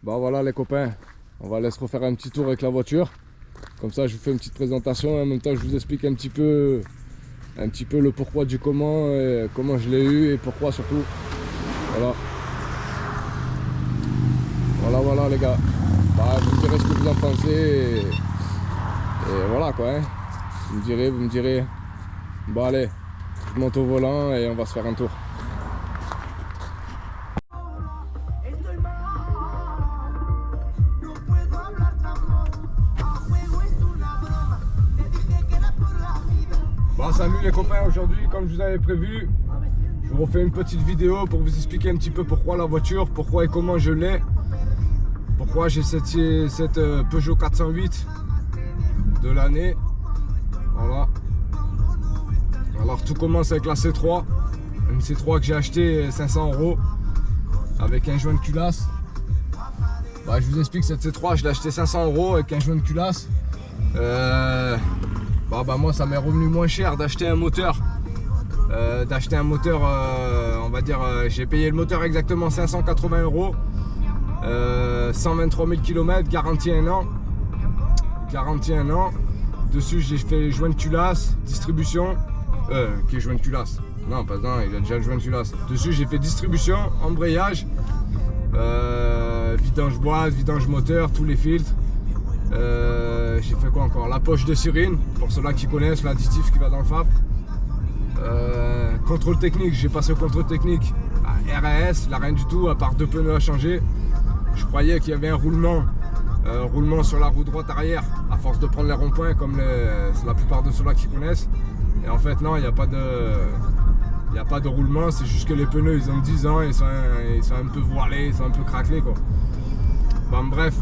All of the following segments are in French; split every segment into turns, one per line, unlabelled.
Bah voilà les copains, on va aller se refaire un petit tour avec la voiture. Comme ça je vous fais une petite présentation et en même temps je vous explique un petit peu le pourquoi du comment, et comment je l'ai eu et pourquoi surtout. Voilà. Voilà les gars. Bah vous me direz ce que vous en pensez et voilà quoi hein. Vous me direz. Bon allez, je monte au volant et on va se faire un tour. Bon salut les copains, aujourd'hui comme je vous avais prévu, je vous refais une petite vidéo pour vous expliquer un petit peu pourquoi la voiture, pourquoi et comment je l'ai. Pourquoi j'ai cette Peugeot 408 de l'année. Voilà. Alors tout commence avec la C3. Une C3 que j'ai acheté 500 € avec un joint de culasse. Bah, je vous explique, cette C3 je l'ai acheté 500 € avec un joint de culasse. Moi ça m'est revenu moins cher d'acheter un moteur. On va dire, j'ai payé le moteur exactement 580 €. 123 000 km, garantie 1 an. Garantie 1 an. Dessus j'ai fait joint de culasse, distribution. Qui est joint de culasse? Non, pas un, il a déjà le joint de culasse. Dessus j'ai fait distribution, embrayage, vidange boîte, vidange moteur, tous les filtres. J'ai fait quoi encore? La poche de Syrine, pour ceux-là qui connaissent l'additif qui va dans le FAP. Contrôle technique, j'ai passé au contrôle technique. RAS, il n'a rien du tout, à part 2 pneus à changer. Je croyais qu'il y avait un roulement sur la roue droite arrière, à force de prendre les ronds-points, comme la plupart de ceux-là qui connaissent. Et en fait, non, il n'y a pas de roulement, c'est juste que les pneus, ils ont 10 ans, ils sont un peu voilés, ils sont un peu craquelés, quoi. Bon, bref.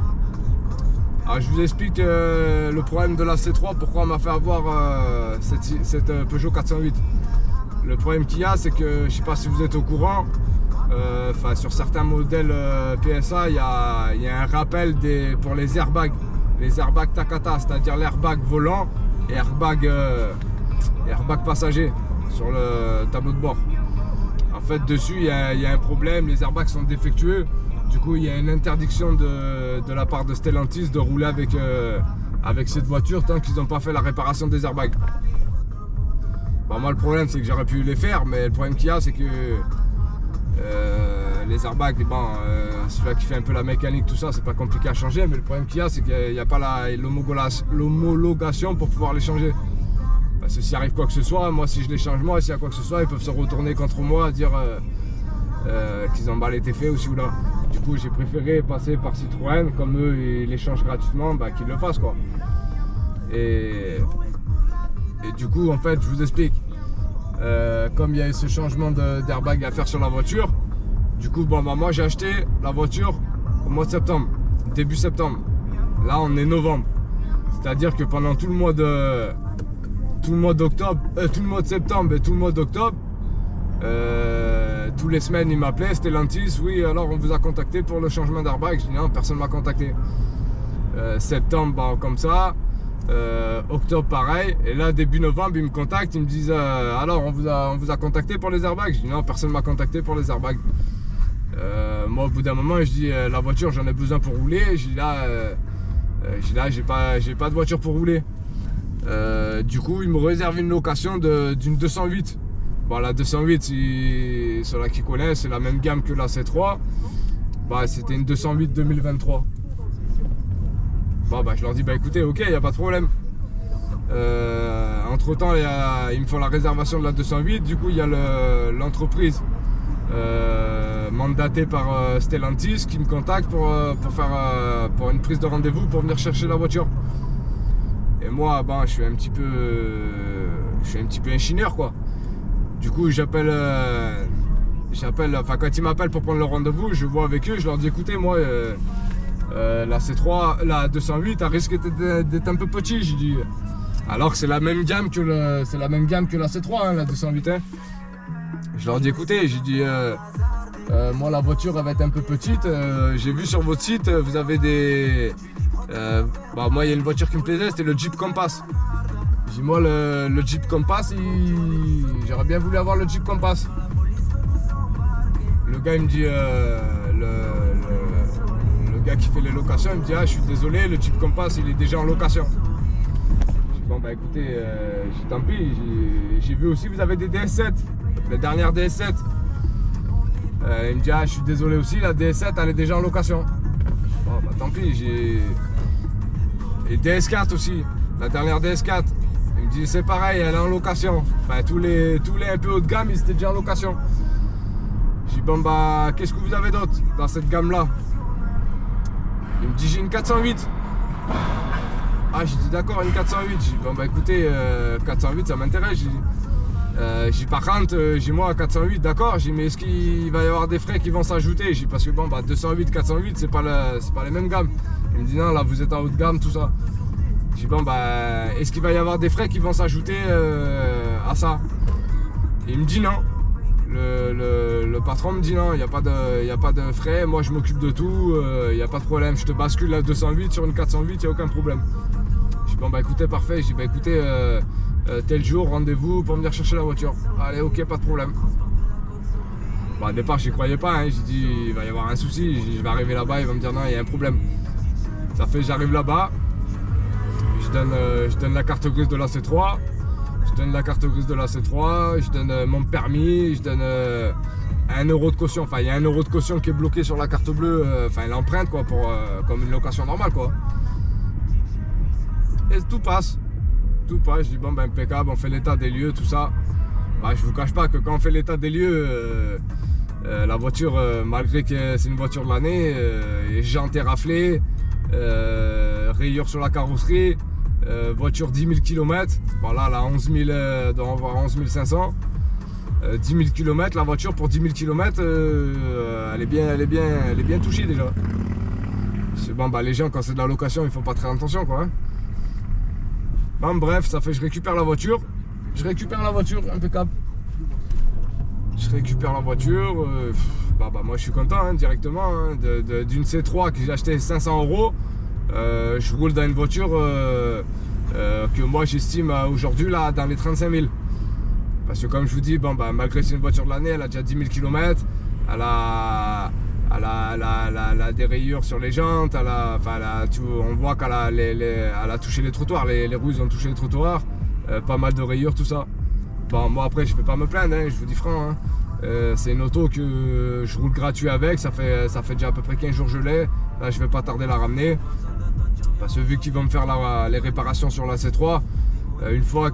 Alors, je vous explique le problème de la C3, pourquoi on m'a fait avoir cette Peugeot 408. Le problème qu'il y a, c'est que, je ne sais pas si vous êtes au courant, sur certains modèles PSA, il y a un rappel pour les airbags Takata, c'est-à-dire l'airbag volant et airbag passager sur le tableau de bord. En fait, dessus, il y a un problème, les airbags sont défectueux. Du coup, il y a une interdiction de la part de Stellantis de rouler avec cette voiture tant qu'ils n'ont pas fait la réparation des airbags. Bon, moi, le problème, c'est que j'aurais pu les faire, mais le problème qu'il y a, c'est que les airbags, celui-là qui fait un peu la mécanique, tout ça, c'est pas compliqué à changer, mais le problème qu'il y a, c'est qu'il n'y a pas l'homologation pour pouvoir les changer. Parce que s'il arrive quoi que ce soit, moi si je les change, s'il y a quoi que ce soit, ils peuvent se retourner contre moi, dire qu'ils ont mal été faits ou là. Du coup, j'ai préféré passer par Citroën, comme eux ils les changent gratuitement, qu'ils le fassent quoi. Et du coup, en fait, je vous explique. Comme il y a ce changement d'airbag à faire sur la voiture, du coup moi j'ai acheté la voiture au mois de septembre, début septembre. Là on est novembre, c'est à dire que pendant tout le mois de septembre et tout le mois d'octobre, tous les semaines ils m'appelaient, Stellantis, oui alors on vous a contacté pour le changement d'airbag. Je dis non, personne ne m'a contacté. Septembre comme ça. Octobre pareil, et là début novembre ils me contactent, ils me disent alors on vous a contacté pour les airbags. Je dis non, personne m'a contacté pour les airbags. Moi au bout d'un moment je dis la voiture j'en ai besoin pour rouler. Je dis là j'ai pas de voiture pour rouler. Du coup ils me réservent une location d'une 208. Bon, la 208, ceux-là qui connaissent, c'est la même gamme que la C3. C'était une 208 2023. Je leur dis écoutez, ok, il n'y a pas de problème. Entre temps ils me font la réservation de la 208. Du coup il y a l'entreprise mandatée par Stellantis qui me contacte pour une prise de rendez-vous pour venir chercher la voiture. Et moi je suis un petit peu un chineur quoi. Du coup j'appelle quand ils m'appellent pour prendre le rendez-vous, je vois avec eux, je leur dis écoutez moi la C3, la 208 a risqué d'être un peu petit, j'ai dit. Alors que c'est la même gamme que la C3, hein, la 208. Hein. Je leur dis écoutez, j'ai dit moi la voiture elle va être un peu petite. J'ai vu sur votre site, vous avez des. Moi il y a une voiture qui me plaisait, c'était le Jeep Compass. J'ai dit moi le Jeep Compass, j'aurais bien voulu avoir le Jeep Compass. Le gars il me dit gars qui fait les locations, il me dit ah je suis désolé, le Jeep Compass il est déjà en location. Je dis bon bah écoutez, tant pis, j'ai vu aussi vous avez des DS7, les dernières DS7. Il me dit ah je suis désolé aussi, la DS7 elle est déjà en location. Bon bah tant pis, j'ai... Et DS4 aussi, la dernière DS4. Il me dit c'est pareil, elle est en location. Enfin tous les un peu haut de gamme ils étaient déjà en location. Je dis bon bah qu'est-ce que vous avez d'autre dans cette gamme là? Il me dit j'ai une 408. Ah j'ai dit d'accord, une 408. J'ai dit bon bah écoutez 408 ça m'intéresse. J'ai dit par contre j'ai moi 408 d'accord. J'ai dit mais est-ce qu'il va y avoir des frais qui vont s'ajouter? J'ai dit parce que bon bah 208, 408 c'est pas les mêmes gammes. Il me dit non là vous êtes en haut de gamme tout ça. J'ai dit bon bah est-ce qu'il va y avoir des frais qui vont s'ajouter à ça? Et il me dit non. Le patron me dit non, il n'y a pas de frais, moi je m'occupe de tout, il n'y a pas de problème, je te bascule la 208 sur une 408, il n'y a aucun problème. Je dis bon bah écoutez parfait, je dis bah écoutez tel jour rendez-vous pour venir chercher la voiture. Allez ok pas de problème. Bon, au départ j'y croyais pas, hein. J'ai dit il va y avoir un souci, je vais arriver là-bas, il va me dire non il y a un problème. Ça fait j'arrive là-bas, je donne la carte grise de la C3. Je donne la carte grise de la C3, je donne mon permis, je donne 1 euro de caution. Enfin, il y a 1 euro de caution qui est bloqué sur la carte bleue, enfin l'empreinte quoi, comme une location normale quoi. Et tout passe. Tout passe. Je dis bon ben impeccable, on fait l'état des lieux, tout ça. Bah, je vous cache pas que quand on fait l'état des lieux, la voiture, malgré que c'est une voiture de l'année, est jantée raflée, rayures sur la carrosserie. Voiture 10 000 km, bon là elle a 11 000, doit avoir 11 500, 10 000 km, la voiture pour 10 000 km, elle est bien touchée déjà. Bon bah les gens quand c'est de la location ils font pas très attention quoi. Hein. Bon bref, ça fait je récupère la voiture, impeccable. Je récupère la voiture, bah moi je suis content hein, directement, hein, d'une C3 que j'ai acheté 500 €. Je roule dans une voiture que moi j'estime aujourd'hui là dans les 35 000. Parce que comme je vous dis, bon, bah, malgré que c'est une voiture de l'année, elle a déjà 10 000 km, elle a des rayures sur les jantes, on voit qu'elle a touché les trottoirs, les roues ont touché les trottoirs, pas mal de rayures, tout ça. Bon, moi après je vais pas me plaindre, hein, je vous dis franc. Hein. C'est une auto que je roule gratuit avec, ça fait déjà à peu près 15 jours que je l'ai. Là je vais pas tarder à la ramener. Parce que vu qu'ils vont me faire les réparations sur la C3, une fois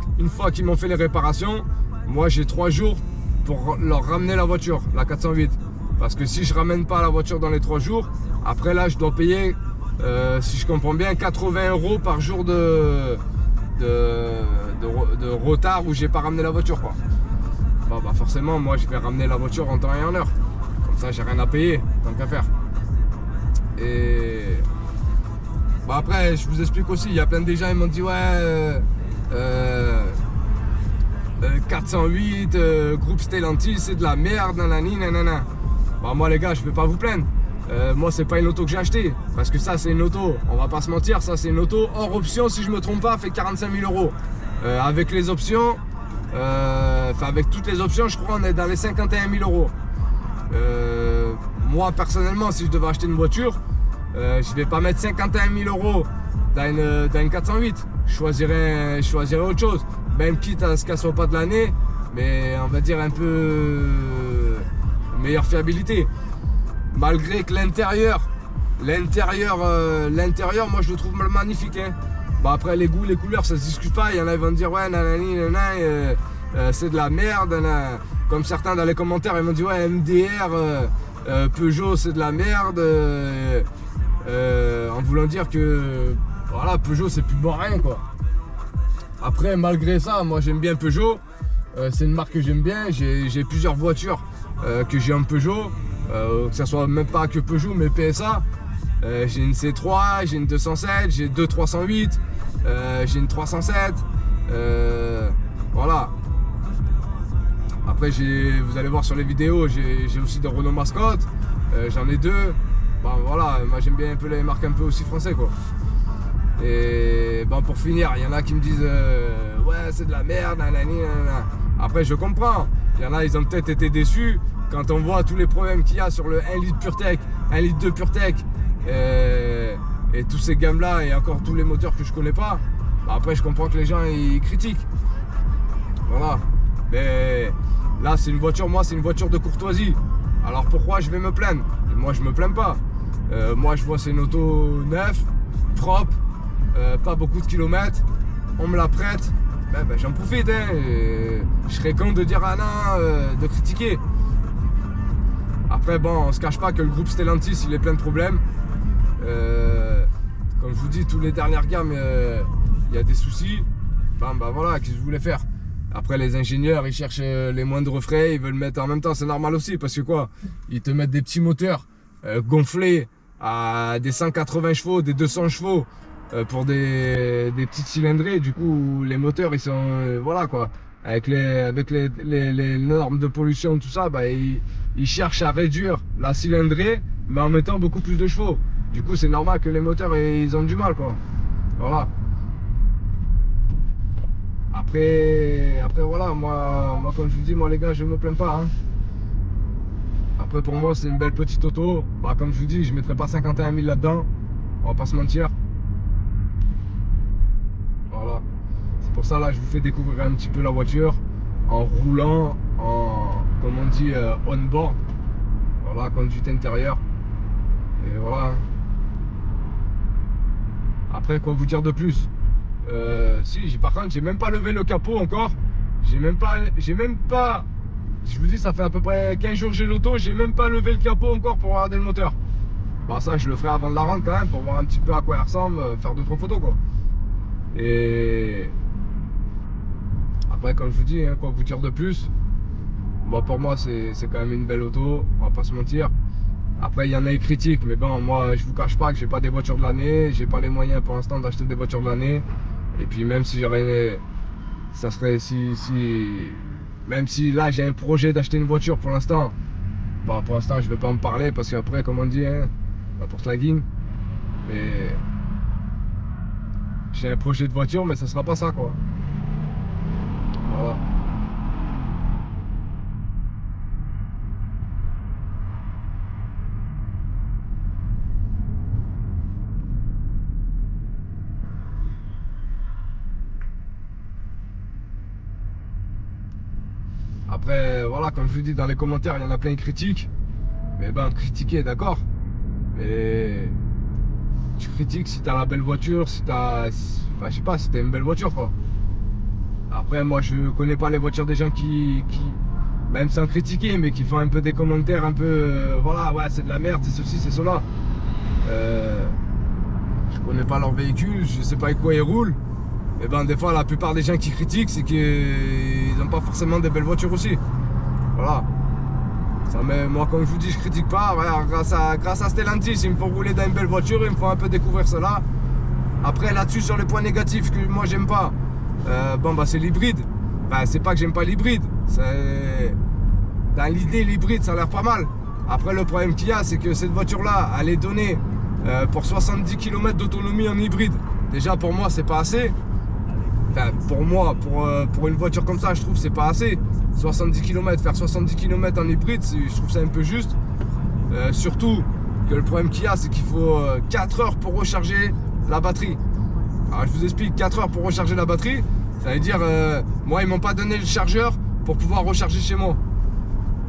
qu'ils m'ont fait les réparations, moi j'ai 3 jours pour leur ramener la voiture, la 408. Parce que si je ramène pas la voiture dans les 3 jours, après là je dois payer, si je comprends bien, 80 € par jour de retard où j'ai pas ramené la voiture quoi. Bon, bah forcément moi je vais ramener la voiture en temps et en heure. Comme ça j'ai rien à payer, tant qu'à faire. Et bah après je vous explique aussi, il y a plein de gens ils m'ont dit ouais 408 groupe Stellantis c'est de la merde nanani nanana. Bah moi les gars je vais pas vous plaindre. Moi c'est pas une auto que j'ai acheté parce que ça c'est une auto, on va pas se mentir, ça c'est une auto hors option si je me trompe pas fait 45 000 €. Avec les options, avec toutes les options je crois on est dans les 51 000 €. Moi personnellement si je devais acheter une voiture, je vais pas mettre 51 000 € dans une 408. Je choisirais autre chose, même quitte à ce qu'elle soit pas de l'année, mais on va dire un peu meilleure fiabilité. Malgré que l'intérieur moi je le trouve magnifique hein. Bah après les goûts, les couleurs ça se discute pas, il y en a qui vont dire ouais nanani nanana, c'est de la merde nanana. Comme certains dans les commentaires ils m'ont dit ouais MDR Peugeot c'est de la merde, en voulant dire que voilà Peugeot c'est plus bon rien quoi. Après malgré ça moi j'aime bien Peugeot, c'est une marque que j'aime bien, j'ai plusieurs voitures que j'ai en Peugeot, que ce soit même pas que Peugeot mais PSA. J'ai une C3, j'ai une 207, j'ai deux 308, j'ai une 307, voilà. Après vous allez voir sur les vidéos, j'ai aussi des Renault mascotte, j'en ai deux. Bon voilà, moi j'aime bien un peu les marques un peu aussi français quoi. Et bon pour finir, il y en a qui me disent ouais c'est de la merde, nanani, nanana. Après je comprends, il y en a ils ont peut-être été déçus quand on voit tous les problèmes qu'il y a sur le 1 litre PureTech, 1 litre de PureTech, et tous ces gammes-là et encore tous les moteurs que je connais pas, bah après je comprends que les gens ils critiquent. Voilà. Mais là c'est une voiture, moi c'est une voiture de courtoisie. Alors pourquoi je vais me plaindre? Moi je me plains pas. Moi je vois c'est une auto neuve, propre, pas beaucoup de kilomètres, on me la prête, ben, j'en profite hein, je serais con de dire ah non, de critiquer. Après bon, on se cache pas que le groupe Stellantis il est plein de problèmes. Comme je vous dis, tous les dernières gammes il y a des soucis. Enfin bah voilà, qu'est-ce que je voulais faire? Après les ingénieurs ils cherchent les moindres frais, ils veulent mettre en même temps, c'est normal aussi parce que quoi, ils te mettent des petits moteurs gonflés à des 180 chevaux, des 200 chevaux pour des petites cylindrées. Du coup les moteurs ils sont voilà quoi, avec les normes de pollution tout ça, bah, ils cherchent à réduire la cylindrée mais en mettant beaucoup plus de chevaux. Du coup c'est normal que les moteurs ils ont du mal quoi. Voilà. Après voilà, moi comme je vous dis, moi les gars je me plains pas hein. Après pour moi c'est une belle petite auto. Bah, comme je vous dis, je mettrai pas 51 000 là-dedans, on va pas se mentir. Voilà. C'est pour ça là je vous fais découvrir un petit peu la voiture en roulant, comme on dit on-board. Voilà, conduite intérieure. Et voilà. Après quoi vous dire de plus? Si, par contre j'ai même pas levé le capot encore. J'ai même pas. Je vous dis, ça fait à peu près 15 jours que j'ai l'auto, j'ai même pas levé le capot encore pour regarder le moteur. Bon, ça, je le ferai avant de la rendre quand même, pour voir un petit peu à quoi elle ressemble, faire 2-3 photos quoi. Et après, comme je vous dis, hein, quoi vous dire de plus? Bon, pour moi, c'est quand même une belle auto, on va pas se mentir. Après, il y en a qui critiquent, mais bon, moi, je vous cache pas que j'ai pas des voitures de l'année, j'ai pas les moyens pour l'instant d'acheter des voitures de l'année. Et puis, même si j'aurais. Ça serait même si là, j'ai un projet d'acheter une voiture pour l'instant. Bon, pour l'instant, je vais pas en parler parce qu'après, comme on dit, hein, la porte la guine. Mais j'ai un projet de voiture, mais ça sera pas ça, quoi. Voilà. Après, voilà, comme je vous dis, dans les commentaires, il y en a plein qui critiquent. Mais ben, critiquer, d'accord. Mais tu critiques si t'as la belle voiture, si t'as. Enfin, je sais pas, si t'as une belle voiture, quoi. Après, moi, je connais pas les voitures des gens même sans critiquer, mais qui font un peu des commentaires un peu. Voilà, ouais, c'est de la merde, c'est ceci, c'est cela. Je connais pas leur véhicule, je sais pas avec quoi ils roulent. Et ben, des fois, la plupart des gens qui critiquent, c'est qu'ils n'ont pas forcément des belles voitures aussi. Voilà. Ça, mais moi, comme je vous dis, je critique pas. Voilà, grâce à Stellantis, il me faut rouler dans une belle voiture, il me faut un peu découvrir cela. Après, là-dessus, sur les points négatifs que moi, j'aime pas. Bon bah c'est l'hybride. Enfin, c'est pas que j'aime pas l'hybride. Dans l'idée l'hybride ça a l'air pas mal. Après le problème qu'il y a c'est que cette voiture là elle est donnée pour 70 km d'autonomie en hybride. Déjà pour moi c'est pas assez. Enfin pour moi, pour une voiture comme ça je trouve c'est pas assez. 70 km, faire 70 km en hybride je trouve ça un peu juste. Surtout que le problème qu'il y a c'est qu'il faut 4 heures pour recharger la batterie. Alors je vous explique, 4 heures pour recharger la batterie, ça veut dire, moi ils m'ont pas donné le chargeur pour pouvoir recharger chez moi.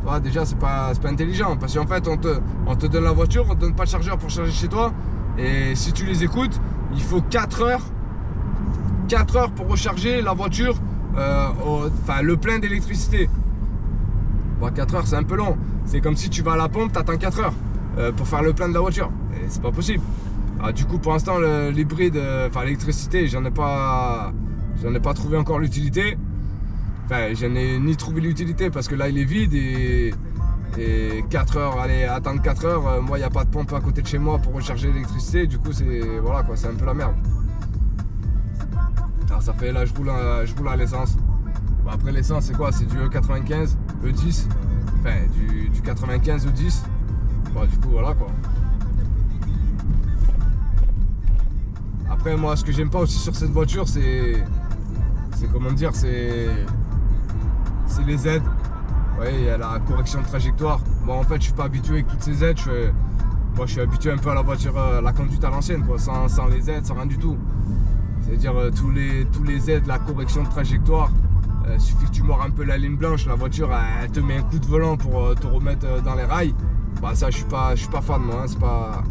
Ouais, déjà c'est pas intelligent, parce qu'en fait on te donne la voiture, on te donne pas le chargeur pour charger chez toi, et si tu les écoutes, il faut 4 heures pour recharger la voiture, enfin le plein d'électricité. Bon, 4 heures c'est un peu long, c'est comme si tu vas à la pompe, t'attends 4 heures pour faire le plein de la voiture, et c'est pas possible. Alors, du coup pour l'instant l'hybride, enfin l'électricité j'en ai pas trouvé encore l'utilité. Enfin j'en ai ni trouvé l'utilité parce que là il est vide et 4 heures, allez attendre 4 heures, moi il n'y a pas de pompe à côté de chez moi pour recharger l'électricité, du coup c'est voilà quoi, c'est un peu la merde. Alors ça fait là je roule à l'essence. Bon, après l'essence c'est quoi? C'est du E95, E10, enfin du 95 E10. Bon, du coup voilà quoi. Après moi ce que j'aime pas aussi sur cette voiture c'est comment dire, c'est les aides. Ouais, il y a la correction de trajectoire. Bon en fait je suis pas habitué avec toutes ces aides, moi je suis habitué un peu à la voiture, la conduite à l'ancienne, quoi, sans les aides, sans rien du tout. C'est-à-dire tous les aides, la correction de trajectoire. Suffit que tu mords un peu la ligne blanche, la voiture elle te met un coup de volant pour te remettre dans les rails. Bah ça je suis pas fan moi, hein, c'est pas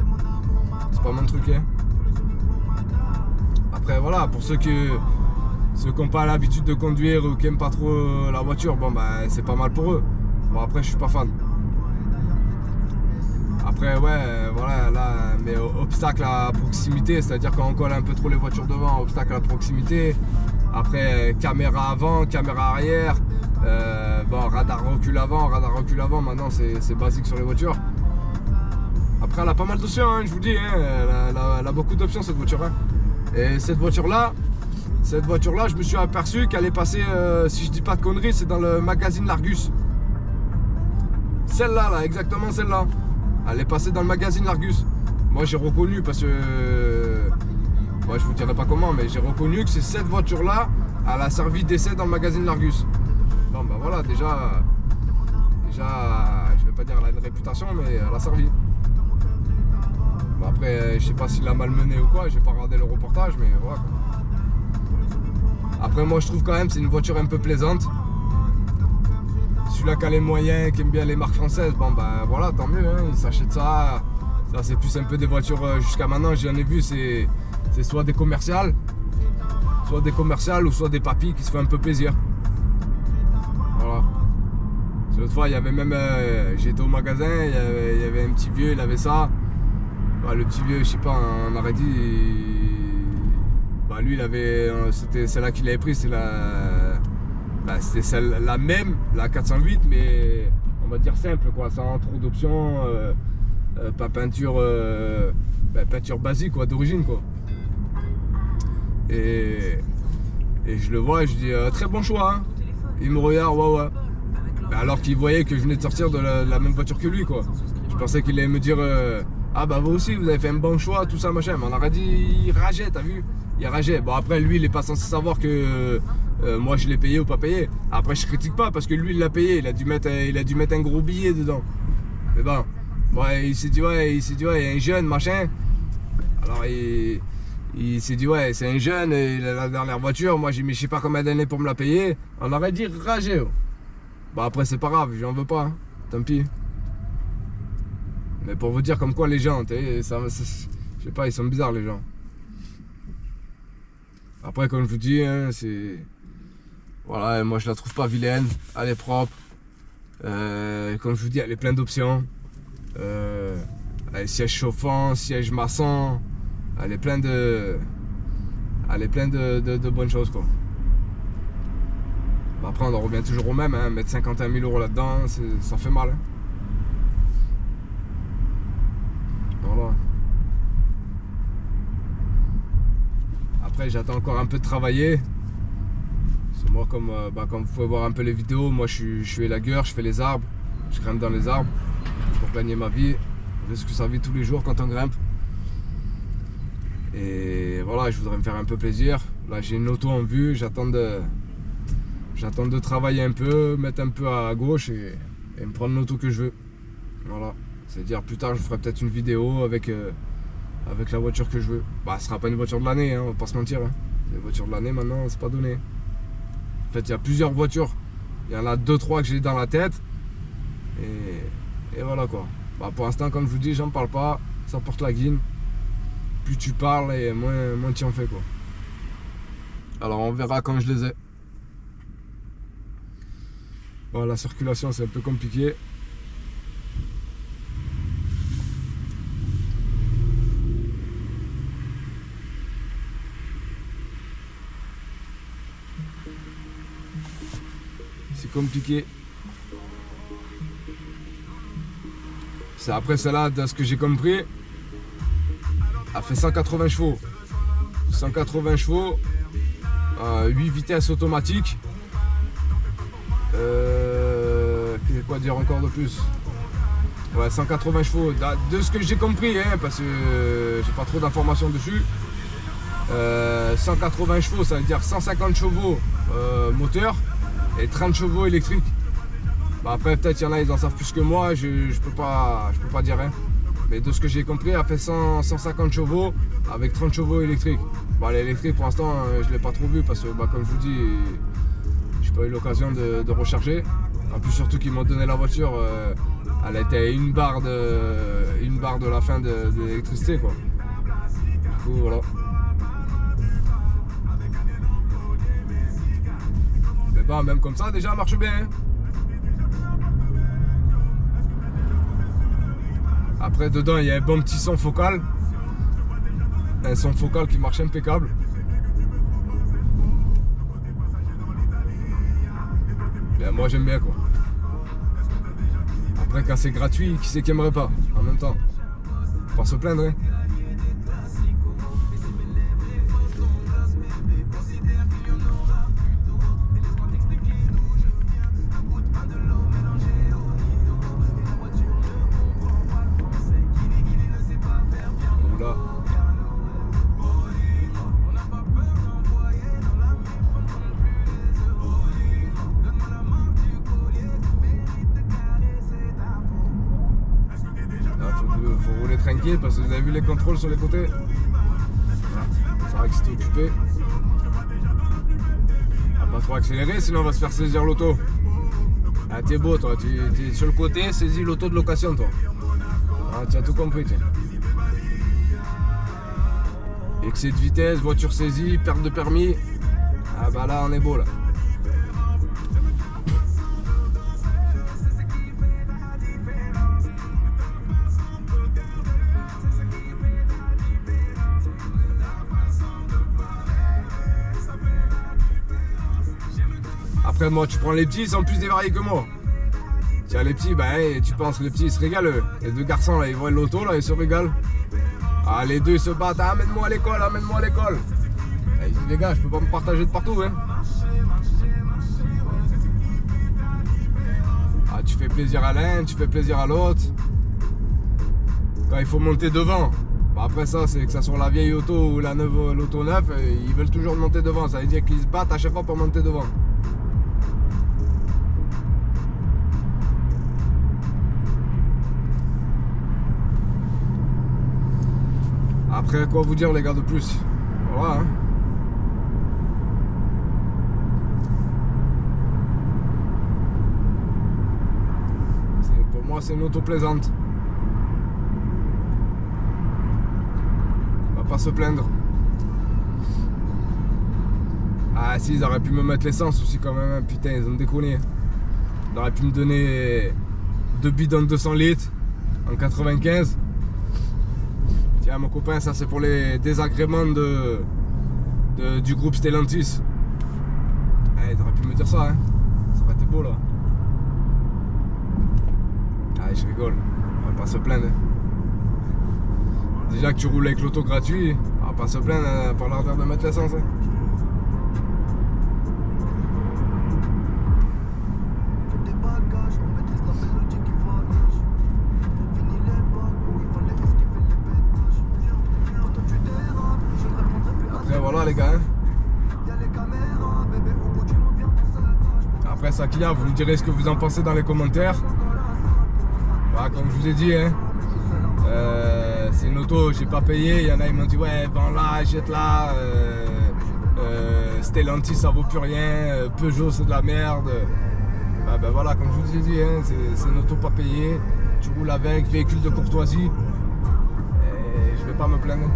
mon truc. Hein. Après voilà, pour ceux qui n'ont pas l'habitude de conduire ou qui n'aiment pas trop la voiture, bon bah c'est pas mal pour eux. Bon après je suis pas fan. Après ouais voilà là, mais obstacle à proximité, c'est-à-dire quand on colle un peu trop les voitures devant, obstacle à proximité. Après caméra avant, caméra arrière, bon radar recul avant, maintenant c'est basique sur les voitures. Après elle a pas mal d'options, hein, je vous dis, hein, elle a beaucoup d'options cette voiture. Hein. Et cette voiture là, je me suis aperçu qu'elle est passée, si je dis pas de conneries, c'est dans le magazine L'Argus. Celle-là, là, exactement celle-là. Elle est passée dans le magazine L'Argus. Moi j'ai reconnu parce que... moi je vous dirai pas comment, mais j'ai reconnu que c'est cette voiture-là, elle a servi d'essai dans le magazine L'Argus. Bon bah voilà, déjà, je vais pas dire elle a une réputation, mais elle a servi. Bon après, je sais pas s'il l'a malmené ou quoi, j'ai pas regardé le reportage, mais voilà. Après moi je trouve quand même c'est une voiture un peu plaisante. Celui-là qui a les moyens, qui aime bien les marques françaises, bon bah voilà, tant mieux, hein, il s'achète ça. Ça c'est plus un peu des voitures, jusqu'à maintenant j'en ai vu, c'est soit des commerciales, ou soit des papis qui se font un peu plaisir. Voilà. L'autre fois il y avait même, j'étais au magasin, il y avait un petit vieux, il avait ça. Bah, le petit vieux, je sais pas, on aurait dit, bah lui il avait, c'était celle-là qu'il avait pris, c'est c'était la même, la 408, mais on va dire simple quoi, sans trop d'options, pas peinture, peinture basique quoi, d'origine quoi. Et je le vois et je dis très bon choix. Hein. Il me regarde, ouais. Alors qu'il voyait que je venais de sortir de la même voiture que lui quoi. Je pensais qu'il allait me dire ah bah vous aussi vous avez fait un bon choix, tout ça machin. Mais on aurait dit il rageait, t'as vu? Il rageait. Bon après lui il est pas censé savoir que moi je l'ai payé ou pas payé. Après je critique pas parce que lui il l'a payé, il a dû mettre un gros billet dedans. Mais bon, ouais, il s'est dit ouais, il y a un jeune machin. Alors il s'est dit ouais c'est un jeune, il a la dernière voiture, moi j'ai mis je sais pas combien d'années pour me la payer. On aurait dit rager. Bon après c'est pas grave, j'en veux pas, hein. Tant pis. Mais pour vous dire comme quoi les gens, je sais pas, ils sont bizarres les gens. Après comme je vous dis, hein, c'est... Voilà, moi je la trouve pas vilaine, elle est propre. Comme je vous dis, elle est pleine d'options. Siège chauffant, siège maçon. Elle est pleine de bonnes choses quoi. Bah après on en revient toujours au même, hein, mettre 51 000 € là-dedans, ça fait mal. Hein. Voilà. Après j'attends encore un peu de travailler. Parce que moi comme vous pouvez voir un peu les vidéos, moi je suis élagueur, je fais les arbres, je grimpe dans les arbres pour gagner ma vie. Vous voyez ce que ça vit tous les jours quand on grimpe. Et voilà, je voudrais me faire un peu plaisir. Là j'ai une auto en vue, j'attends de travailler un peu, mettre un peu à gauche et me prendre l'auto que je veux. Voilà, c'est-à-dire plus tard je ferai peut-être une vidéo avec la voiture que je veux. Bah ce sera pas une voiture de l'année, hein, on va pas se mentir. Hein. Les voitures de l'année maintenant c'est pas donné. En fait il y a plusieurs voitures, il y en a 2-3 que j'ai dans la tête. Et voilà quoi. Bah, pour l'instant comme je vous dis j'en parle pas, ça porte la guine. Plus tu parles et moins tu en fais quoi. Alors on verra quand je les ai. Bon, la circulation c'est un peu compliqué. C'est compliqué. C'est après celle-là, de ce que j'ai compris, elle fait 180 chevaux. 180 chevaux, 8 vitesses automatiques. Quoi dire encore de plus? Ouais, 180 chevaux. De ce que j'ai compris, hein, parce que j'ai pas trop d'informations dessus. 180 chevaux, ça veut dire 150 chevaux moteur et 30 chevaux électriques. Bah après peut-être il y en a ils en savent plus que moi, je peux pas dire hein. Mais de ce que j'ai compris, elle fait 150 chevaux avec 30 chevaux électriques. Bon, l'électrique pour l'instant, je ne l'ai pas trop vu parce que comme je vous dis, je n'ai pas eu l'occasion de recharger. En plus, surtout qu'ils m'ont donné la voiture, elle était à une barre de la fin de l'électricité, quoi. Du coup, voilà. Mais bon, même comme ça, déjà, elle marche bien. Hein. Après, dedans, il y a un bon petit son focal. Un son focal qui marche impeccable. Ben, moi, j'aime bien, quoi. Après, quand c'est gratuit, qui c'est qui aimerait pas en même temps? Faut pas se plaindre, hein. Oula. Faut rouler tranquille parce que vous avez vu les contrôles sur les côtés. C'est vrai que c'était occupé. À pas trop accélérer sinon on va se faire saisir l'auto. Ah t'es beau toi, tu es sur le côté, saisis l'auto de location toi. Ah, tu as tout compris tiens. Excès de vitesse, voiture saisie, perte de permis. Ah bah là on est beau là. Après moi tu prends les petits, ils sont plus dévariés que moi. Tiens les petits, bah tu penses les petits ils se régalent eux. Les deux garçons là ils voient l'auto là, ils se régalent. Ah les deux ils se battent, ah, amène-moi à l'école, amène-moi à l'école. Ils disent les gars je peux pas me partager de partout hein. Ah tu fais plaisir à l'un, tu fais plaisir à l'autre. Quand il faut monter devant. Bah, après ça c'est que ça soit la vieille auto ou la neuve, l'auto neuve, ils veulent toujours monter devant. Ça veut dire qu'ils se battent à chaque fois pour monter devant. Après, quoi vous dire les gars de plus? Voilà. Hein. Pour moi, c'est une auto plaisante. On va pas se plaindre. Ah si, ils auraient pu me mettre l'essence aussi quand même. Hein. Putain, ils ont déconné. Ils auraient pu me donner 2 bidons de 200 litres en 95. Tiens mon copain, ça c'est pour les désagréments du groupe Stellantis. Eh, t'aurais pu me dire ça, hein. Ça aurait été beau là. Ah, je rigole, on va pas se plaindre. Déjà que tu roules avec l'auto gratuit, on va pas se plaindre hein, par l'ardeur de mettre l'essence. Hein. Voilà les gars. Hein. Après ça client, vous me direz ce que vous en pensez dans les commentaires. Voilà, comme je vous ai dit, hein, c'est une auto, j'ai pas payé. Il y en a, ils m'ont dit ouais, vends là, jette là. Stellantis ça vaut plus rien. Peugeot c'est de la merde. Ben voilà, comme je vous ai dit, hein, c'est une auto pas payée. Tu roules avec, véhicule de courtoisie. Et je vais pas me plaindre.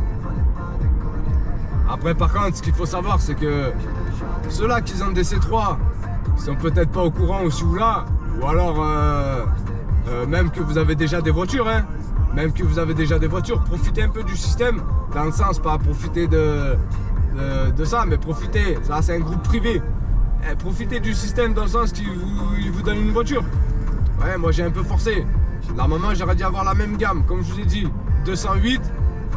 Après par contre ce qu'il faut savoir c'est que ceux-là qui ont des C3 ils sont peut-être pas au courant aussi ou là, ou alors même que vous avez déjà des voitures hein, même que vous avez déjà des voitures, profitez un peu du système, dans le sens pas profiter de ça, mais profitez, ça c'est un groupe privé, profitez du système dans le sens qu'il vous donne une voiture. Ouais, moi j'ai un peu forcé, normalement j'aurais dû avoir la même gamme, comme je vous ai dit, 208,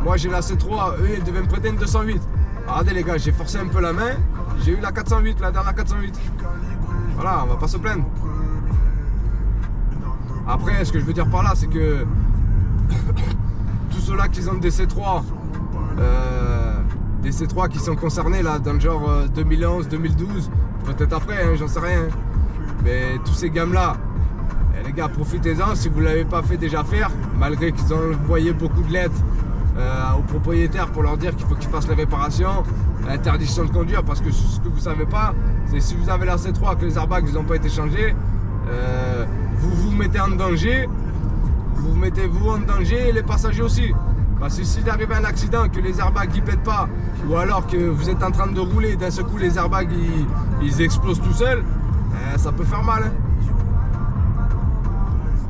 moi j'ai la C3, eux ils devaient me prêter une 208. Regardez les gars, j'ai forcé un peu la main, j'ai eu la 408, la dernière 408. Voilà, on va pas se plaindre. Après, ce que je veux dire par là, c'est que tous ceux-là qui ont des C3 qui sont concernés là dans le genre 2011, 2012, peut-être après, hein, j'en sais rien. Mais tous ces gammes-là Et les gars, profitez-en, si vous ne l'avez pas fait déjà faire, malgré qu'ils ont envoyé beaucoup de lettres aux propriétaires pour leur dire qu'il faut qu'ils fassent les réparations, interdiction de conduire, parce que ce que vous ne savez pas, c'est si vous avez la C3 que les airbags n'ont pas été changés, vous vous mettez en danger, vous mettez vous en danger et les passagers aussi. Parce que s'il arrive un accident, que les airbags ne pètent pas, ou alors que vous êtes en train de rouler, d'un seul coup les airbags ils explosent tout seuls, ça peut faire mal. Hein.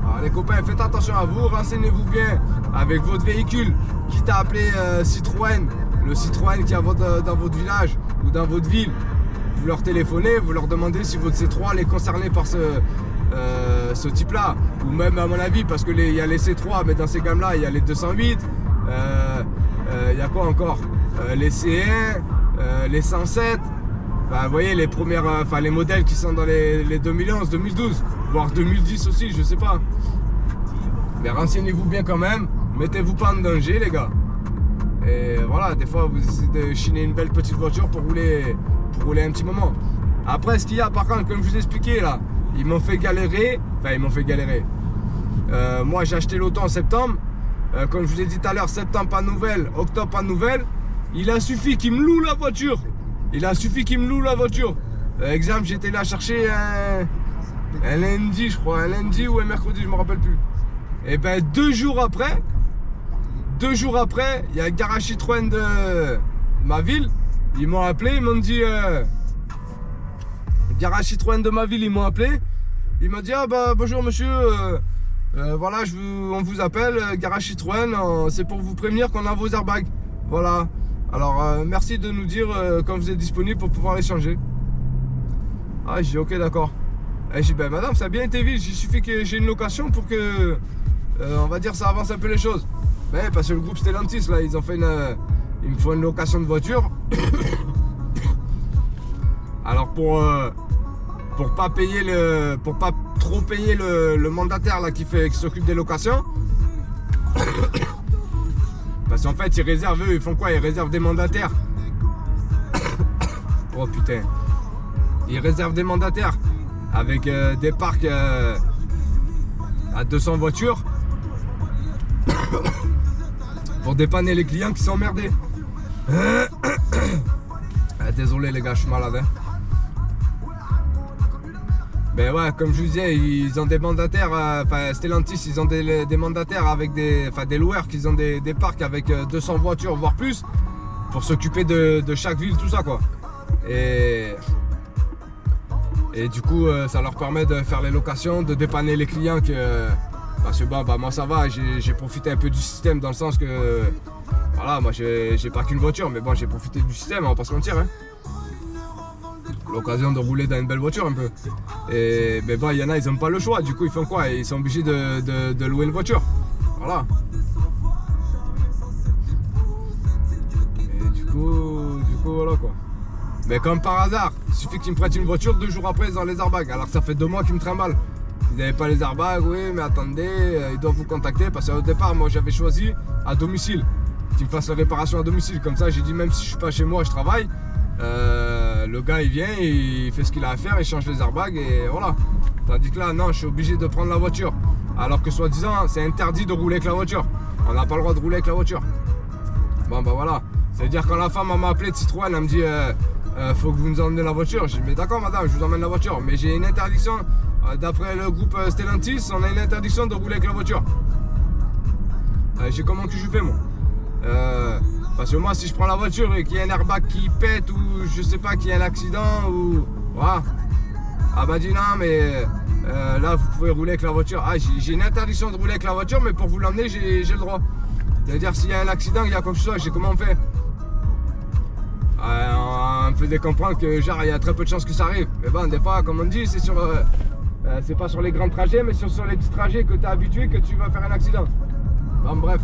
Alors les copains, faites attention à vous, renseignez-vous bien avec votre véhicule, quitte à appeler Citroën, le Citroën qui est dans votre village ou dans votre ville. Vous leur téléphonez, vous leur demandez si votre C3 est concerné par ce type-là. Ou même à mon avis, parce qu'il y a les C3, mais dans ces gammes-là, il y a les 208. Il y a quoi encore les C1, les 107. Vous voyez les premières, les modèles qui sont dans les 2011, 2012, voire 2010 aussi, je sais pas. Mais renseignez-vous bien quand même, mettez-vous pas en danger les gars. Et voilà, des fois vous essayez de chiner une belle petite voiture pour rouler un petit moment. Après ce qu'il y a par contre, comme je vous ai expliqué là, ils m'ont fait galérer, moi j'ai acheté l'auto en septembre, comme je vous ai dit tout à l'heure, septembre pas de nouvelles, octobre pas de nouvelles. Il a suffi qu'il me loue la voiture. Exemple, j'étais là chercher un lundi, je crois, un lundi ou un mercredi, je me rappelle plus. Et ben 2 jours après, il y a le garage Citroën de ma ville. Ils m'ont appelé, ils m'ont dit garage Citroën de ma ville, ils m'ont appelé. Ils m'ont dit bonjour monsieur, voilà, on vous appelle, garage Citroën, c'est pour vous prévenir qu'on a vos airbags. Voilà. Alors merci de nous dire quand vous êtes disponible pour pouvoir les changer. Ah, j'ai dit ok, d'accord. Et j'ai dit madame, ça a bien été vite, il suffit que j'ai une location pour que on va dire ça avance un peu les choses. Mais parce que le groupe Stellantis là, ils ont fait ils me font une location de voiture. Alors pour pas trop payer le mandataire là qui s'occupe des locations. Parce qu'en fait ils réservent, eux ils font quoi? Ils réservent des mandataires. Oh putain. Ils réservent des mandataires avec des parcs à 200 voitures pour dépanner les clients qui sont emmerdés. Désolé les gars, je suis malade. Hein. Ben ouais, comme je vous disais, ils ont des mandataires, Stellantis, ils ont des mandataires avec des loueurs qui ont des parcs avec 200 voitures, voire plus, pour s'occuper de chaque ville, tout ça quoi. Et du coup, ça leur permet de faire les locations, de dépanner les clients parce que moi ça va, j'ai profité un peu du système dans le sens que, voilà, moi j'ai pas qu'une voiture, mais bon, j'ai profité du système, on va pas se mentir. Hein. L'occasion de rouler dans une belle voiture un peu. Et il y en a, ils n'ont pas le choix, du coup ils font quoi? Ils sont obligés de louer une voiture. Voilà. Et du coup voilà quoi. Mais comme par hasard, il suffit qu'ils me prêtent une voiture, 2 jours après ils ont les airbags. Alors que ça fait 2 mois qu'ils me trimballent. Ils n'avaient pas les airbags, oui mais attendez, ils doivent vous contacter parce qu'au départ moi j'avais choisi à domicile. Qu'ils me fassent la réparation à domicile. Comme ça j'ai dit même si je suis pas chez moi, je travaille. Le gars il vient, il fait ce qu'il a à faire, il change les airbags et voilà. Tandis que là non, je suis obligé de prendre la voiture. Alors que soi-disant c'est interdit de rouler avec la voiture. On n'a pas le droit de rouler avec la voiture. Bon voilà. C'est-à-dire quand la femme m'a appelé de Citroën, elle me dit faut que vous nous emmenez la voiture. J'ai dit mais d'accord madame, je vous emmène la voiture. Mais j'ai une interdiction, d'après le groupe Stellantis, on a une interdiction de rouler avec la voiture. J'ai comment que je fais moi parce que moi si je prends la voiture et qu'il y a un airbag qui pète ou je sais pas qu'il y a un accident ou voilà, elle m'a dit non mais là vous pouvez rouler avec la voiture. Ah j'ai une interdiction de rouler avec la voiture mais pour vous l'emmener j'ai le droit. C'est-à-dire s'il y a un accident, il y a quoi que ce soit, j'ai comment on fait. On me faisait comprendre que genre il y a très peu de chances que ça arrive. Mais bon des fois comme on dit c'est sur c'est pas sur les grands trajets mais sur les petits trajets que tu es habitué que tu vas faire un accident. Bon bref.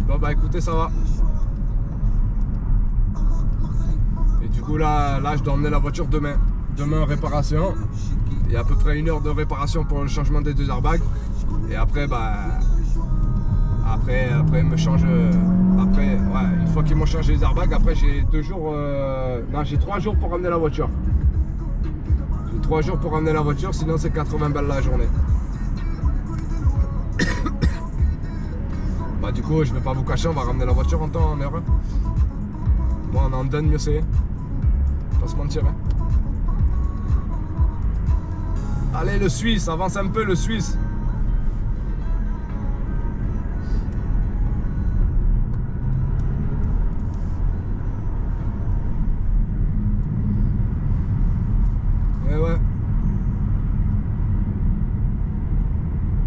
Bon écoutez ça va. Et du coup là je dois emmener la voiture demain en réparation. Il y a à peu près 1 heure de réparation pour le changement des 2 airbags. Et après après ils me changent. Après une fois qu'ils m'ont changé les airbags, après j'ai 2 jours. Non j'ai 3 jours pour ramener la voiture. J'ai 3 jours pour ramener la voiture, sinon c'est 80 balles la journée. Bah du coup, je vais pas vous cacher, on va ramener la voiture en temps, en heure. Bon, on en donne mieux c'est. Pas se mentir. Hein. Allez, le Suisse, avance un peu le Suisse. Ouais.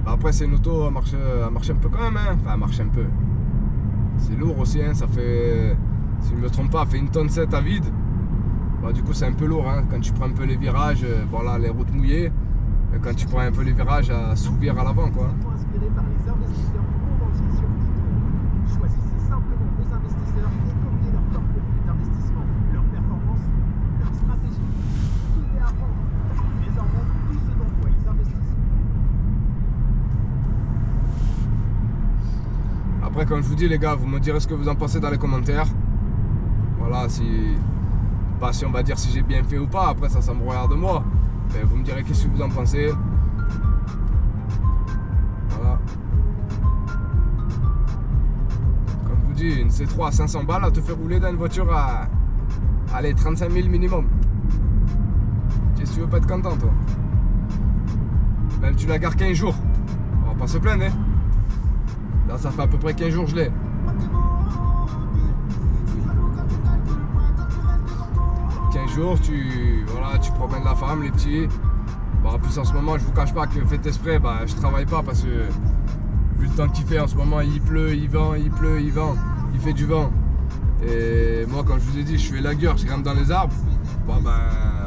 Après, c'est une auto à marcher un peu quand même. Hein. Enfin, elle marche un peu. C'est lourd aussi. Hein. Ça fait, si je ne me trompe pas, ça fait 1,7 tonne à vide. Bah, du coup, c'est un peu lourd. Hein. Quand tu prends un peu les virages, bon là, les routes mouillées. Et quand tu prends un peu les virages à s'ouvrir à l'avant, quoi.
Inspiré par les investisseurs conventionnés sur Bitcoin. Choisissez simplement vos investisseurs et combinez leur portefeuille d'investissement, leur performance, leur stratégie. Tout est à prendre. Désormais, tout ce dans quoi ils investissent.
Après, comme je vous dis, les gars, vous me direz ce que vous en pensez dans les commentaires. Voilà, si on va dire si j'ai bien fait ou pas. Après, ça me regarde de moi. Mais vous me direz qu'est-ce que vous en pensez. Voilà. Comme je vous dis, une C3 à 500 balles, elle te fait rouler dans une voiture à, allez, 35 000 minimum. Qu'est-ce que tu veux pas être content, toi? Même tu la gardes 15 jours. On va pas se plaindre, hein. Là, ça fait à peu près 15 jours que je l'ai. 15 jours, tu promènes la femme, les petits. Bon, en plus, en ce moment, je vous cache pas que fait exprès, bah, je travaille pas parce que vu le temps qu'il fait en ce moment, il pleut, il vent, il pleut, il vent, il fait du vent. Et moi, comme je vous ai dit, je suis élagueur, je grimpe dans les arbres. Bon, ben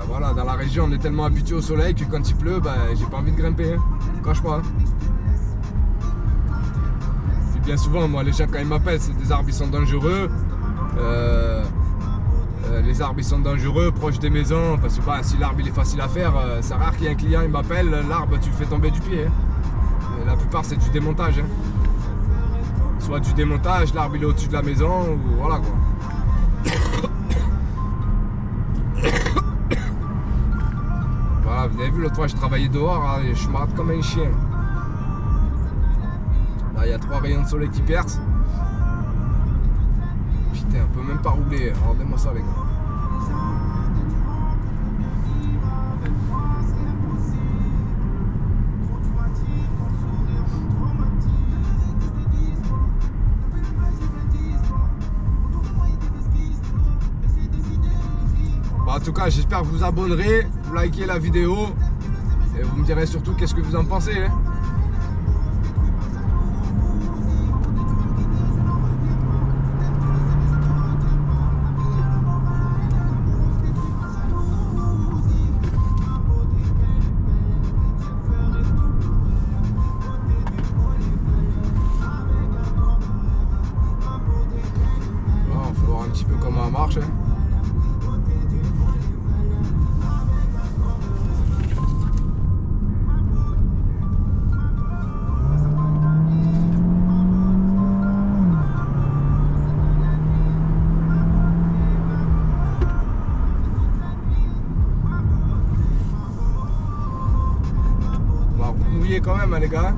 voilà, dans la région, on est tellement habitué au soleil que quand il pleut, ben, j'ai pas envie de grimper. Hein. Je vous cache pas. Hein. Bien souvent, moi, les gens, quand ils m'appellent, c'est des arbres, ils sont dangereux. Les arbres, ils sont dangereux, proches des maisons. Parce que bah, si l'arbre, il est facile à faire, c'est rare qu'il y ait un client, il m'appelle, l'arbre, tu le fais tomber du pied. Hein. La plupart, c'est du démontage. Hein. Soit du démontage, l'arbre, il est au-dessus de la maison, ou voilà quoi. Voilà, vous avez vu, l'autre fois, je travaillais dehors, hein, et je m'arrête comme un chien. Là, il y a 3 rayons de soleil qui percent. Putain, on peut même pas rouler. Regardez-moi ça, les gars. Bon, en tout cas, j'espère que vous vous abonnerez, vous likez la vidéo et vous me direz surtout qu'est-ce que vous en pensez. Hein. Un petit peu comment elle marche. Hein. On va mouiller quand même, hein, les gars.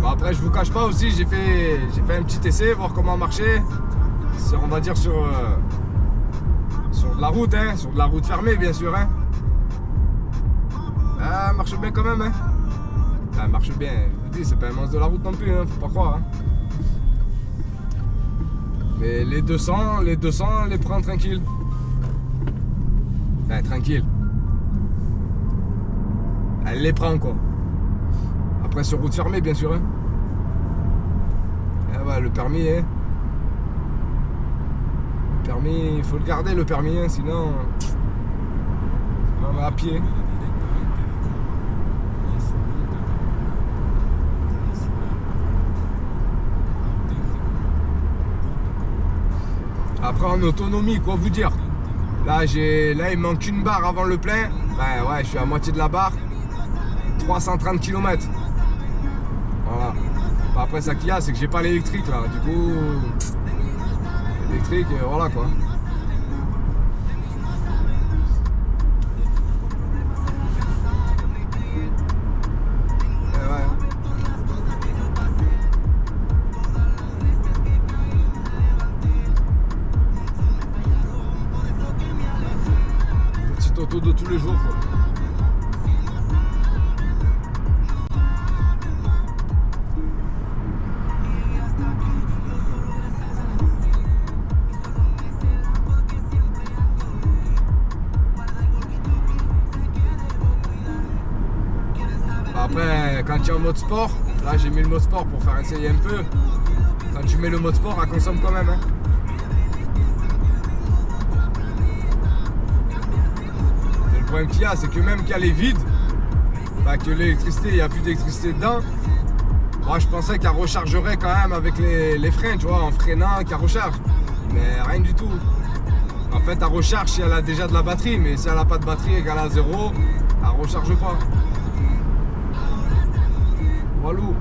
Après, je vous cache pas aussi, j'ai fait un petit essai, voir comment marcher. On va dire sur de la route, hein, sur de la route fermée, bien sûr. Hein. Ah, marche bien quand même. Hein. Ah, marche bien. Je vous dis, c'est pas un monstre de la route non plus, hein, faut pas croire. Hein. Mais les 200, les prend tranquille. Enfin, tranquille. Elle les prend quoi. Après sur route fermée bien sûr. Hein. Et ouais, le permis, hein. Le permis, il faut le garder le permis, hein, sinon On est à pied. Après en autonomie, quoi vous dire. Là, il me manque une barre avant le plein. Ben ouais, je suis à moitié de la barre. 330 km. Voilà. Après, ça qu'il y a, c'est que j'ai pas l'électrique là. Du coup, l'électrique, voilà quoi. Petite auto de tous les jours quoi. Après, quand tu es en mode sport, là j'ai mis le mode sport pour faire essayer un peu. Quand tu mets le mode sport, elle consomme quand même. Hein. Et le problème qu'il y a, c'est que même qu'elle est vide, bah, que l'électricité, il n'y a plus d'électricité dedans, moi je pensais qu'elle rechargerait quand même avec les freins, tu vois, en freinant, qu'elle recharge. Mais rien du tout. En fait, elle recharge si elle a déjà de la batterie, mais si elle n'a pas de batterie et qu'elle a 0, elle ne recharge pas. Walou.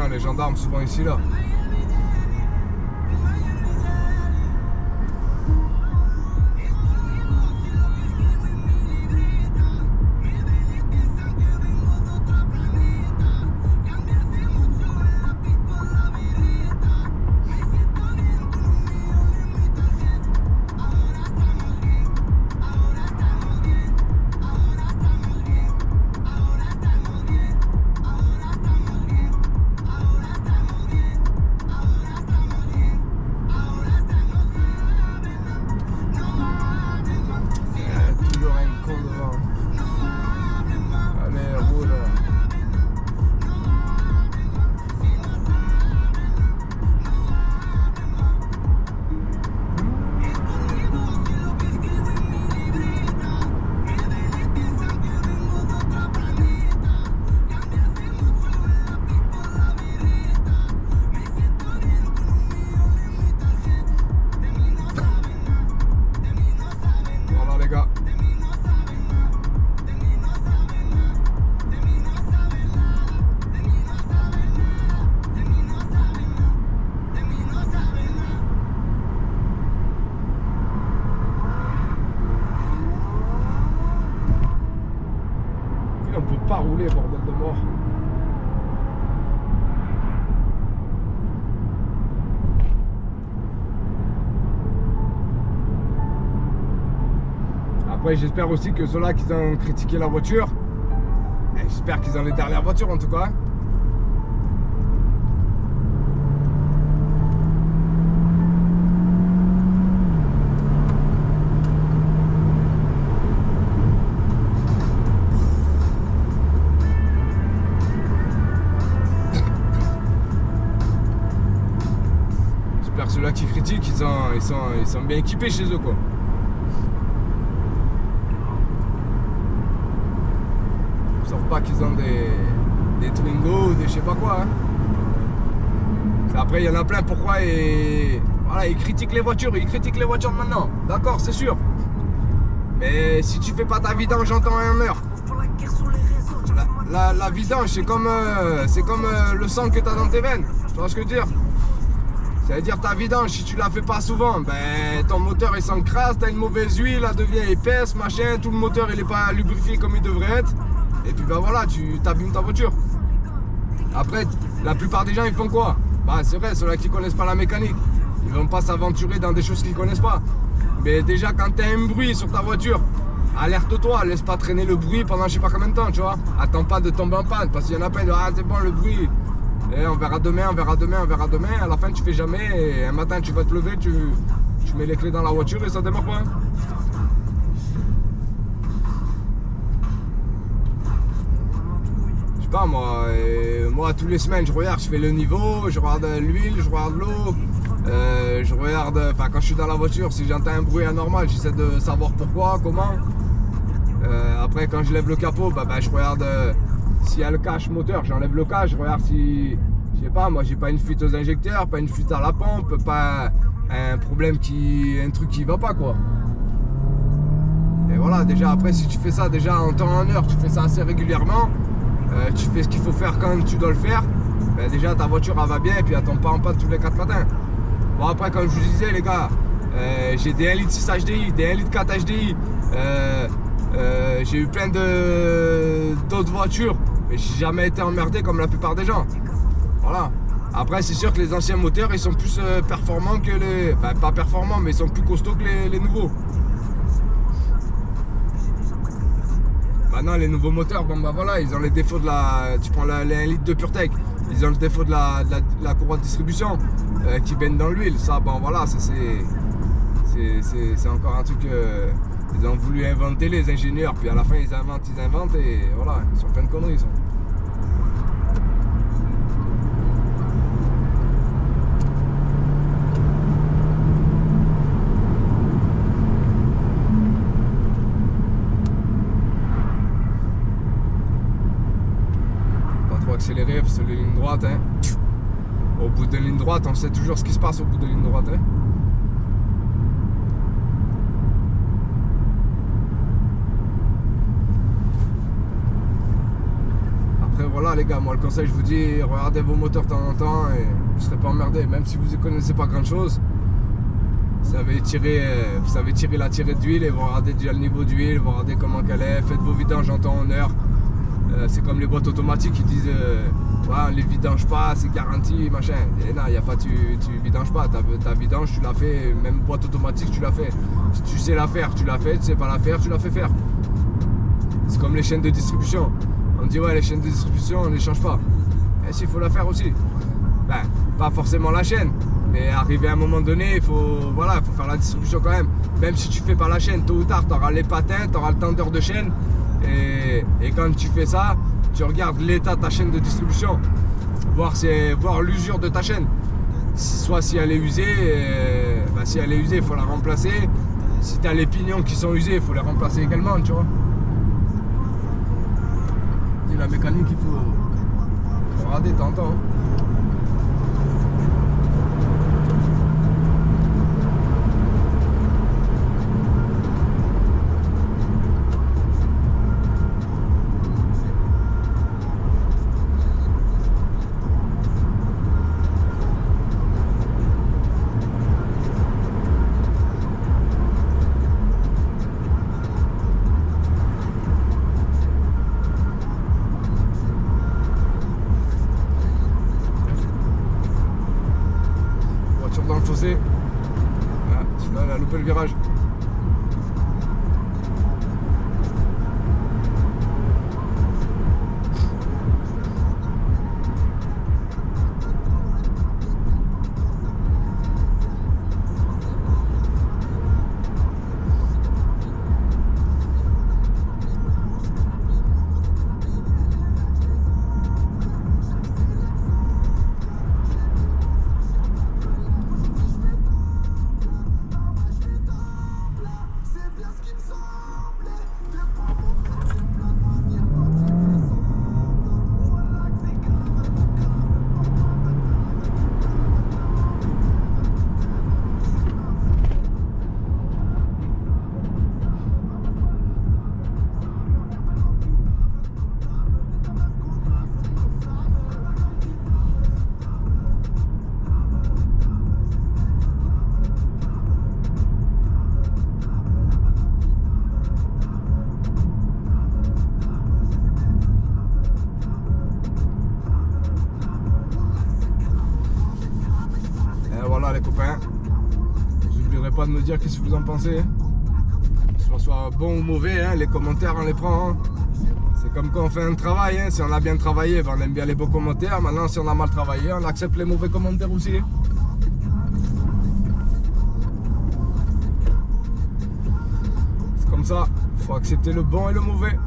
Les gendarmes souvent ici là. On peut pas rouler, bordel de mort. Après, j'espère aussi que ceux-là qui ont critiqué la voiture, j'espère qu'ils ont les dernières voitures en tout cas. Ceux-là qui critiquent, ils sont bien équipés chez eux quoi. Ils savent pas qu'ils ont des Twingo ou des je sais pas quoi. Hein. Après il y en a plein, pourquoi voilà, ils critiquent les voitures maintenant. D'accord, c'est sûr. Mais si tu fais pas ta vidange en temps et en heure, la vidange c'est comme le sang que tu as dans tes veines. Tu vois ce que je veux dire? Ça veut dire ta vidange, si tu la fais pas souvent, ben ton moteur il s'encrasse, t'as une mauvaise huile, elle devient épaisse, machin, tout le moteur il est pas lubrifié comme il devrait être. Et puis ben voilà, tu t'abîmes ta voiture. Après, la plupart des gens ils font quoi? Bah c'est vrai, ceux-là qui connaissent pas la mécanique, ils vont pas s'aventurer dans des choses qu'ils connaissent pas. Mais déjà quand t'as un bruit sur ta voiture, alerte-toi, laisse pas traîner le bruit pendant je sais pas combien de temps, tu vois. Attends pas de tomber en panne, parce qu'il y en a plein de ah c'est bon le bruit. Et on verra demain, on verra demain, on verra demain. À la fin tu fais jamais et un matin tu vas te lever, tu mets les clés dans la voiture et ça démarre pas. Je sais pas moi tous les semaines je regarde, je fais le niveau, je regarde l'huile, je regarde l'eau. Je regarde, enfin quand je suis dans la voiture, si j'entends un bruit anormal, j'essaie de savoir pourquoi, comment. Après quand je lève le capot, je regarde s'il y a le cache moteur, j'enlève le cache, je regarde si, je sais pas, moi j'ai pas une fuite aux injecteurs, pas une fuite à la pompe, pas un problème un truc qui va pas quoi. Et voilà, déjà après si tu fais ça déjà en temps en heure, tu fais ça assez régulièrement, tu fais ce qu'il faut faire quand tu dois le faire, déjà ta voiture elle va bien et puis elle tombe pas en panne tous les 4 matins. Bon après comme je vous disais les gars, j'ai des 1 litre 6 HDI, des 1 litre 4 HDI, j'ai eu plein d'autres voitures, mais j'ai jamais été emmerdé comme la plupart des gens. Voilà. Après c'est sûr que les anciens moteurs ils sont plus performants que les... Enfin pas performants mais ils sont plus costauds que les nouveaux. Maintenant les nouveaux moteurs, voilà, ils ont les défauts de la... Tu prends les 1 litre de PureTech, ils ont le défaut de la courroie de distribution qui baigne dans l'huile. Ça, voilà, ça c'est encore un truc ils ont voulu inventer les ingénieurs, puis à la fin ils inventent et voilà, ils sont plein de conneries. Pas trop accélérer, c'est la ligne droite. Hein. Au bout de ligne droite, on sait toujours ce qui se passe au bout de ligne droite. Hein. Voilà les gars, moi le conseil je vous dis, regardez vos moteurs de temps en temps et vous ne serez pas emmerdés, même si vous ne connaissez pas grand chose. Vous savez tirer la tirée d'huile et vous regardez déjà le niveau d'huile, vous regardez comment qu'elle est, faites vos vidanges en temps en heure. C'est comme les boîtes automatiques qui disent ouais, on les vidange pas, c'est garanti, machin. Et non, il n'y a pas, tu vidanges pas, ta vidange tu l'as fait, même boîte automatique tu l'as fait. Si tu sais la faire, tu l'as fait, tu sais pas la faire, tu la fais faire. C'est comme les chaînes de distribution. On dit ouais les chaînes de distribution on ne les change pas. Et s'il faut la faire aussi. Pas forcément la chaîne, mais arrivé à un moment donné, il faut faire la distribution quand même. Même si tu fais pas la chaîne, tôt ou tard tu auras les patins, tu auras le tendeur de chaîne. Et quand tu fais ça, tu regardes l'état de ta chaîne de distribution, voir l'usure de ta chaîne. Soit si elle est usée, si elle est usée, il faut la remplacer. Si tu as les pignons qui sont usés, il faut les remplacer également, tu vois. C'est la mécanique qu'il faut regarder de temps en temps. Dans le fossé. Voilà, celui-là, elle a loupé le virage. Les copains, n'oublierez pas de me dire qu'est-ce que vous en pensez. ça soit bon ou mauvais, hein, les commentaires on les prend. Hein. C'est comme quand on fait un travail, hein. Si on a bien travaillé, ben on aime bien les beaux commentaires. Maintenant si on a mal travaillé, on accepte les mauvais commentaires aussi. C'est comme ça, il faut accepter le bon et le mauvais.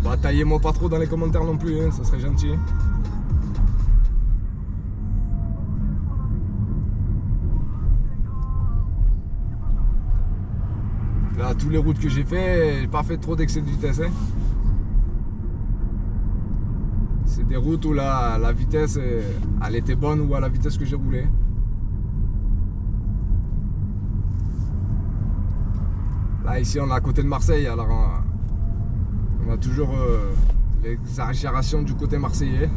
Bataillez-moi pas trop dans les commentaires non plus, hein, ça serait gentil. Là, toutes les routes que j'ai fait, j'ai pas fait trop d'excès de vitesse. Hein. C'est des routes où la vitesse, elle était bonne ou à la vitesse que j'ai roulé. Là, ici, on est à côté de Marseille, alors on a toujours l'exagération du côté marseillais.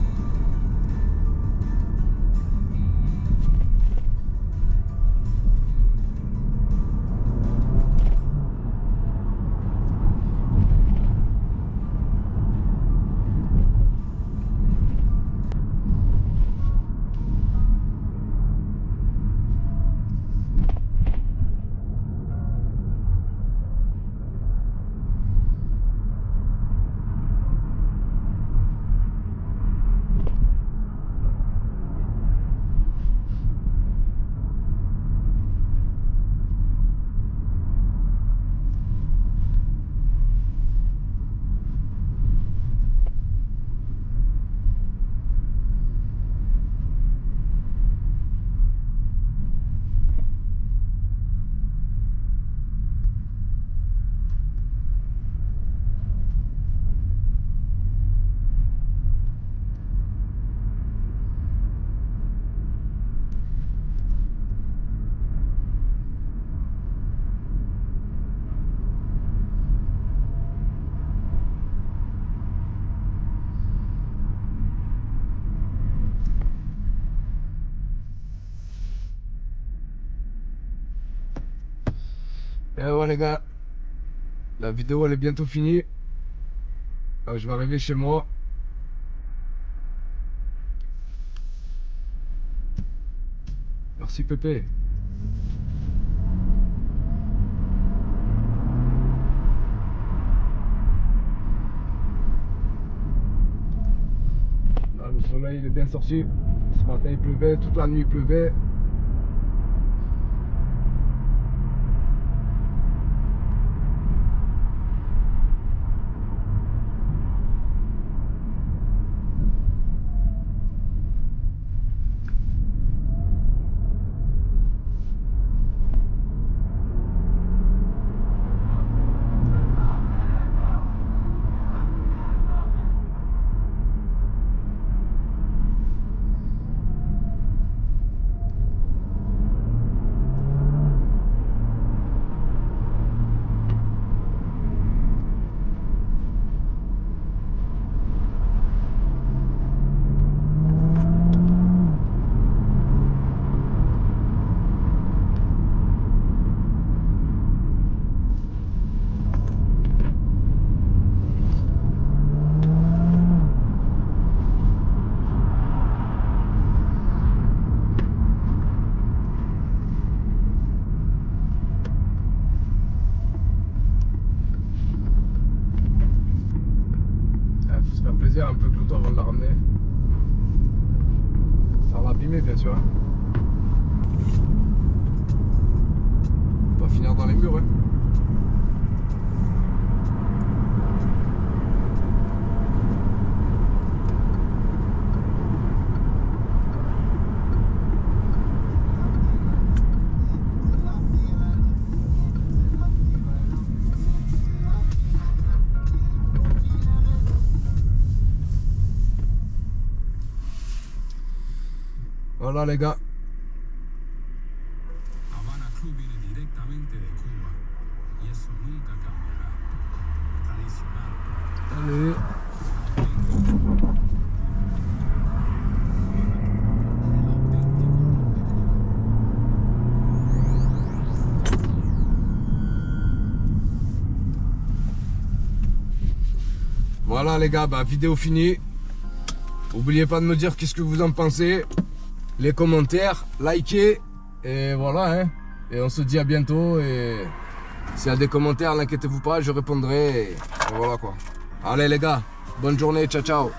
Et ouais les gars, la vidéo elle est bientôt finie. Alors, je vais arriver chez moi. Merci Pépé. Là, le soleil il est bien sorti. Ce matin il pleuvait, toute la nuit il pleuvait. Faut se faire plaisir un peu que l'auto avant de la ramener. Sans l'abîmer bien sûr. Pas finir dans les murs. Hein. Voilà les gars.
Havana Club viene directamente de Cuba y eso nunca cambiará. Tradicional.
Allez. Voilà les gars, bah, vidéo finie. N'oubliez pas de me dire qu'est-ce que vous en pensez. Les commentaires, likez. Et voilà, hein. Et on se dit à bientôt. Et s'il y a des commentaires, n'inquiétez-vous pas, je répondrai. Et voilà quoi. Allez les gars, bonne journée, ciao ciao.